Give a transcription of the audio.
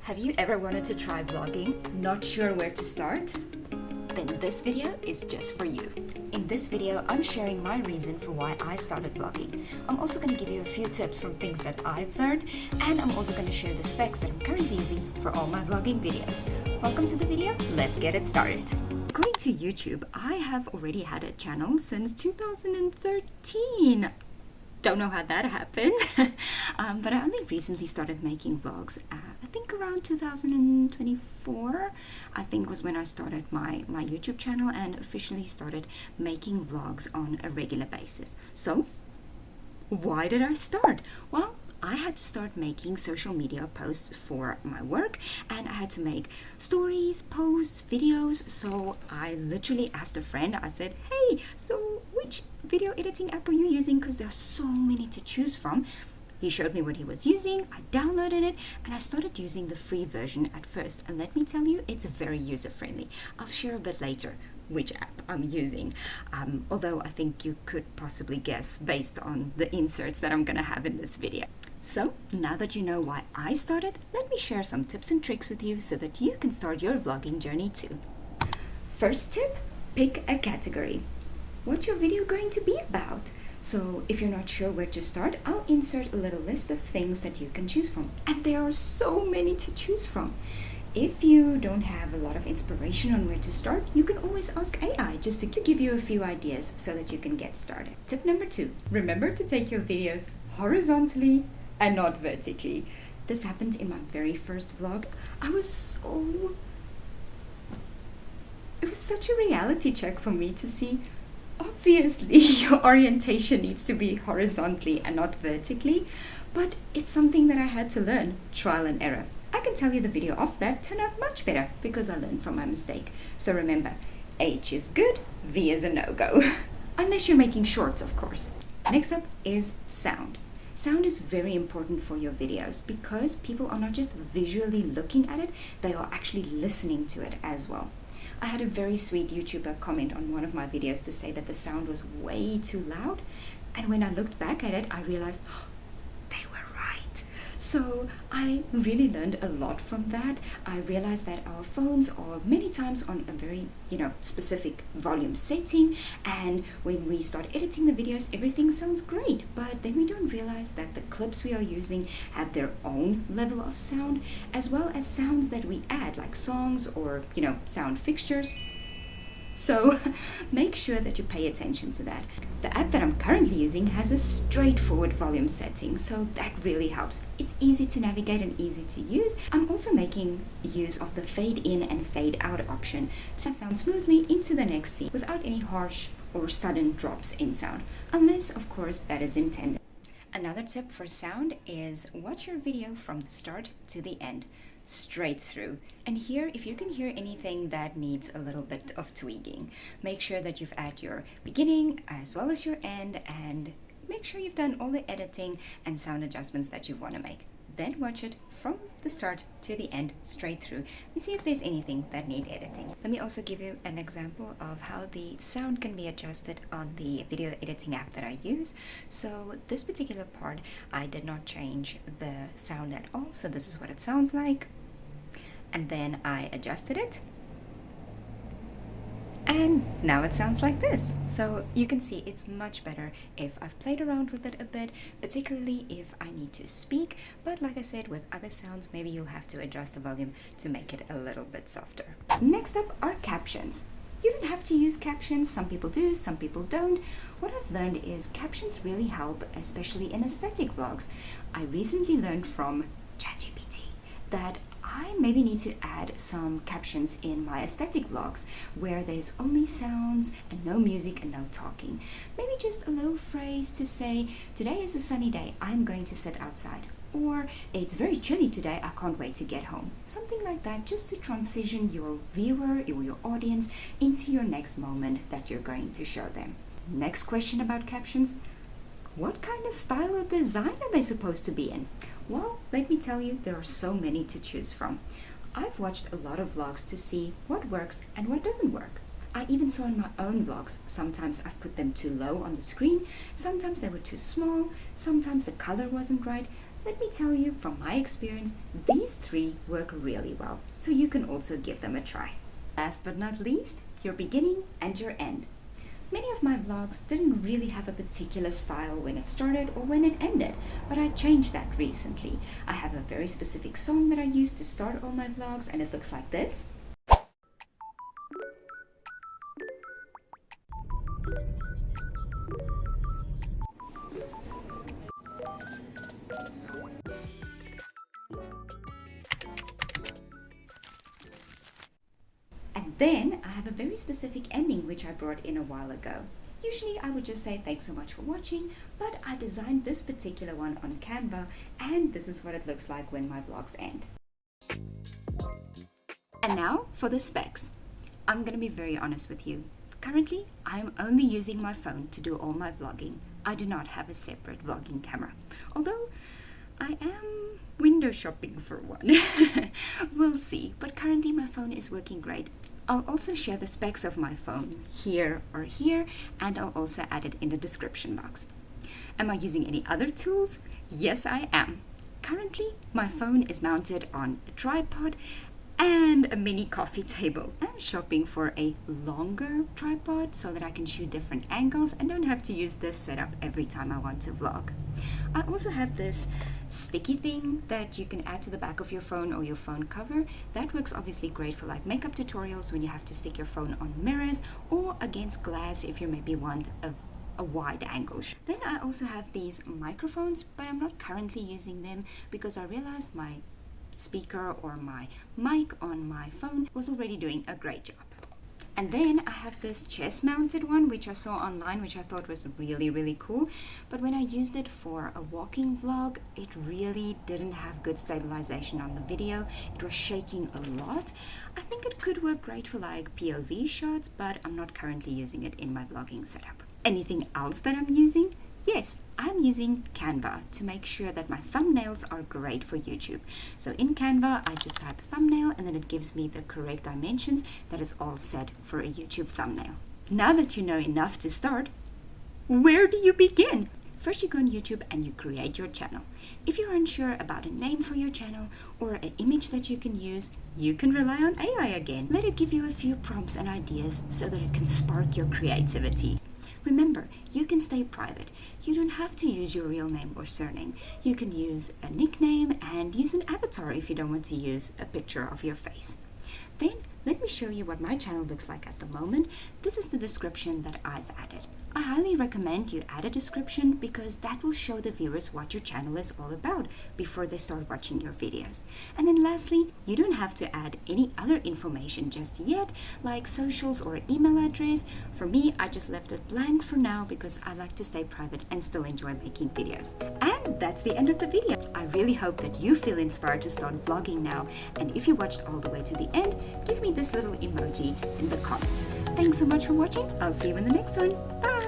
Have you ever wanted to try vlogging, not sure where to start? Then this video is just for you. In this video, I'm sharing my reason for why I started vlogging. I'm also going to give you a few tips from things that I've learned, and I'm also going to share the specs that I'm currently using for all my vlogging videos. Welcome to the video, let's get it started. According to YouTube, I have already had a channel since 2013. Don't know how that happened, but I only recently started making vlogs. I think around 2024, I think was when I started my YouTube channel and officially started making vlogs on a regular basis. So, why did I start? Well, I had to start making social media posts for my work, and I had to make stories, posts, videos. So I literally asked a friend, I said, hey, so which video editing app are you using? Because there are so many to choose from. He showed me what he was using, I downloaded it, and I started using the free version at first. And let me tell you, it's very user-friendly. I'll share a bit later which app I'm using, although I think you could possibly guess based on the inserts that I'm gonna have in this video. So now that you know why I started, let me share some tips and tricks with you so that you can start your vlogging journey too. First tip, pick a category. What's your video going to be about? So if you're not sure where to start, I'll insert a little list of things that you can choose from. And there are so many to choose from. If you don't have a lot of inspiration on where to start, you can always ask AI just to give you a few ideas so that you can get started. Tip number 2, remember to take your videos horizontally and not vertically. This happened in my very first vlog. It was such a reality check for me to see, obviously your orientation needs to be horizontally and not vertically, but it's something that I had to learn, trial and error. I can tell you the video after that turned out much better because I learned from my mistake. So remember, H is good, V is a no-go. Unless you're making shorts, of course. Next up is sound. Sound is very important for your videos because people are not just visually looking at it, they are actually listening to it as well. I had a very sweet YouTuber comment on one of my videos to say that the sound was way too loud, and when I looked back at it, I realized they were right. So I really learned a lot from that. I realized that our phones are many times on a very, specific volume setting, and when we start editing the videos, everything sounds great, but then we don't realize that the clips we are using have their own level of sound, as well as sounds that we add, like songs or, sound fixtures. So make sure that you pay attention to that. The app that I'm currently using has a straightforward volume setting, so that really helps. It's easy to navigate and easy to use. I'm also making use of the fade in and fade out option to sound smoothly into the next scene without any harsh or sudden drops in sound, unless of course that is intended. Another tip for sound is watch your video from the start to the end, straight through. And here, if you can hear anything that needs a little bit of tweaking, make sure that you've added your beginning as well as your end, and make sure you've done all the editing and sound adjustments that you want to make. Then watch it from the start to the end, straight through, and see if there's anything that needs editing. Let me also give you an example of how the sound can be adjusted on the video editing app that I use. So this particular part, I did not change the sound at all, so this is what it sounds like. And then I adjusted it, and now it sounds like this. So you can see it's much better if I've played around with it a bit, particularly if I need to speak. But like I said, with other sounds, maybe you'll have to adjust the volume to make it a little bit softer. Next up are captions. You don't have to use captions. Some people do, some people don't. What I've learned is captions really help, especially in aesthetic vlogs. I recently learned from ChatGPT that I maybe need to add some captions in my aesthetic vlogs where there's only sounds and no music and no talking. Maybe just a little phrase to say, today is a sunny day, I'm going to sit outside. Or, it's very chilly today, I can't wait to get home. Something like that, just to transition your viewer or your audience into your next moment that you're going to show them. Next question about captions. What kind of style or design are they supposed to be in? Well, let me tell you, there are so many to choose from. I've watched a lot of vlogs to see what works and what doesn't work. I even saw in my own vlogs, sometimes I've put them too low on the screen, sometimes they were too small, sometimes the color wasn't right. let me tell you from my experience, these 3 work really well, so you can also give them a try. Last but not least, your beginning and your end. Many of my vlogs didn't really have a particular style when it started or when it ended, but I changed that recently. I have a very specific song that I use to start all my vlogs, and it looks like this. And then I have a very specific ending which I brought in a while ago. Usually I would just say thanks so much for watching, but I designed this particular one on Canva, and this is what it looks like when my vlogs end. And now for the specs. I'm gonna be very honest with you. Currently, I'm only using my phone to do all my vlogging. I do not have a separate vlogging camera, although I am window shopping for one. We'll see, but currently my phone is working great. I'll also share the specs of my phone here or here, and I'll also add it in the description box. Am I using any other tools? Yes, I am. Currently, my phone is mounted on a tripod and a mini coffee table. I'm shopping for a longer tripod so that I can shoot different angles and don't have to use this setup every time I want to vlog. I also have this sticky thing that you can add to the back of your phone or your phone cover. That works obviously great for like makeup tutorials when you have to stick your phone on mirrors or against glass if you maybe want a wide angle. Then I also have these microphones, but I'm not currently using them because I realized my speaker or my mic on my phone was already doing a great job. And then I have this chest mounted one which I saw online, which I thought was really cool, but when I used it for a walking vlog, it really didn't have good stabilization on the video. It was shaking a lot. I think it could work great for like POV shots, but I'm not currently using it in my vlogging setup. Anything else that I'm using? Yes, I'm using Canva to make sure that my thumbnails are great for YouTube. So in Canva, I just type thumbnail and then it gives me the correct dimensions that is all set for a YouTube thumbnail. Now that you know enough to start, where do you begin? First you go on YouTube and you create your channel. If you're unsure about a name for your channel or an image that you can use, you can rely on AI again. Let it give you a few prompts and ideas so that it can spark your creativity. Remember, you can stay private. You don't have to use your real name or surname. You can use a nickname and use an avatar if you don't want to use a picture of your face. Then, let me show you what my channel looks like at the moment. This is the description that I've added. I highly recommend you add a description because that will show the viewers what your channel is all about before they start watching your videos. And then lastly, you don't have to add any other information just yet, like socials or email address. For me, I just left it blank for now because I like to stay private and still enjoy making videos. And that's the end of the video. I really hope that you feel inspired to start vlogging now. And if you watched all the way to the end, give me this little emoji in the comments. Thanks so much for watching. I'll see you in the next one. Bye!